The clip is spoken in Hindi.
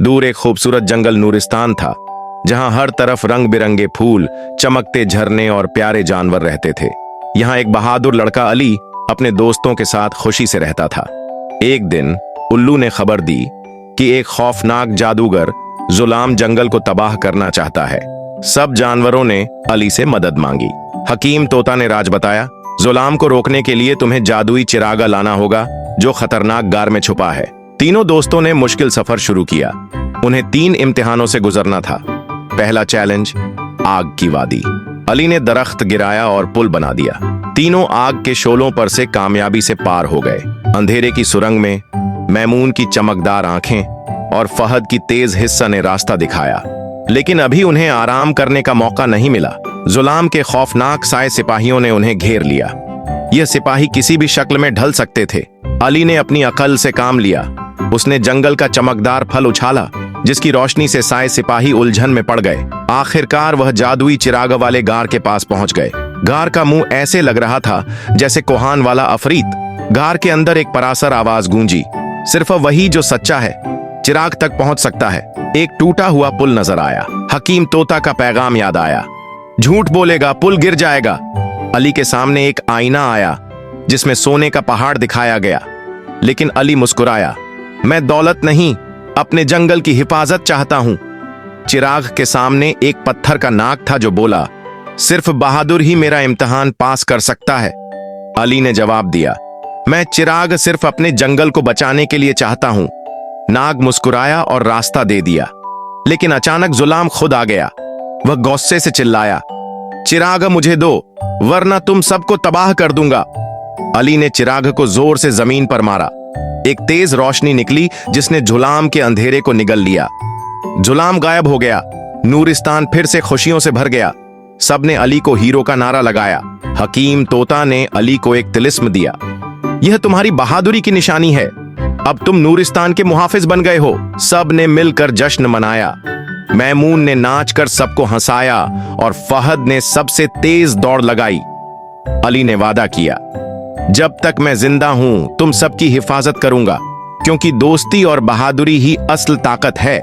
दूर एक खूबसूरत जंगल नूरिस्तान था, जहां हर तरफ रंग बिरंगे फूल, चमकते झरने और प्यारे जानवर रहते थे। यहाँ एक बहादुर लड़का अली अपने दोस्तों के साथ खुशी से रहता था। एक दिन उल्लू ने खबर दी कि एक खौफनाक जादूगर जुलाम जंगल को तबाह करना चाहता है। सब जानवरों ने अली से मदद मांगी। हकीम तोता ने राज बताया, जुलाम को रोकने के लिए तुम्हें जादुई चिरागा लाना होगा जो खतरनाक गार में छुपा है। तीनों दोस्तों ने मुश्किल सफर शुरू किया। उन्हें 3 इम्तिहानों से गुजरना था। पहला चैलेंज, आग की वादी। अली ने दरख्त गिराया और पुल बना दिया। तीनों आग के शोलों पर से कामयाबी से पार हो गए। अंधेरे की सुरंग में मैमून की चमकदार आंखें और फहद की तेज हिस्सा ने रास्ता दिखाया, लेकिन अभी उन्हें आराम करने का मौका नहीं मिला। जुलाम के खौफनाक साए सिपाहियों ने उन्हें घेर लिया। यह सिपाही किसी भी शक्ल में ढल सकते थे। अली ने अपनी अकल से काम लिया। उसने जंगल का चमकदार फल उछाला, जिसकी रोशनी से साए सिपाही उलझन में पड़ गए। आखिरकार वह जादुई चिराग वाले गार के पास पहुंच गए। गार का मुंह ऐसे लग रहा था जैसे कोहान वाला अफरीत। गार के अंदर एक परासर आवाज गूंजी, सिर्फ वही जो सच्चा है चिराग तक पहुंच सकता है। एक टूटा हुआ पुल नजर आया। हकीम तोता का पैगाम याद आया, झूठ बोलेगा पुल गिर जाएगा। अली के सामने एक आईना आया जिसमें सोने का पहाड़ दिखाया गया, लेकिन अली मुस्कुराया, मैं दौलत नहीं, अपने जंगल की हिफाजत चाहता हूं। चिराग के सामने एक पत्थर का नाक था जो बोला, सिर्फ बहादुर ही मेरा इम्तिहान पास कर सकता है। अली ने जवाब दिया, मैं चिराग सिर्फ अपने जंगल को बचाने के लिए चाहता हूं। नाग मुस्कुराया और रास्ता दे दिया, लेकिन अचानक जुलाम खुद आ गया। वह गुस्से से चिल्लाया, चिराग मुझे दो, वरना तुम सबको तबाह कर दूंगा। अली ने चिराग को जोर से जमीन पर मारा। एक तेज रोशनी निकली जिसने जुलाम के अंधेरे को निगल लिया। जुलाम गायब हो गया। नूरिस्तान फिर से खुशियों से भर गया। सबने अली को हीरो का नारा लगाया। हकीम तोता ने अली को एक तिलिस्म दिया, यह तुम्हारी बहादुरी की निशानी है, अब तुम नूरिस्तान के मुहाफिज बन गए हो। सब ने मिलकर जश्न मनाया। मैमून ने नाचकर सबको हंसाया और फहद ने सबसे तेज दौड़ लगाई। अली ने वादा किया, जब तक मैं जिंदा हूं तुम सबकी हिफाजत करूंगा, क्योंकि दोस्ती और बहादुरी ही असल ताकत है।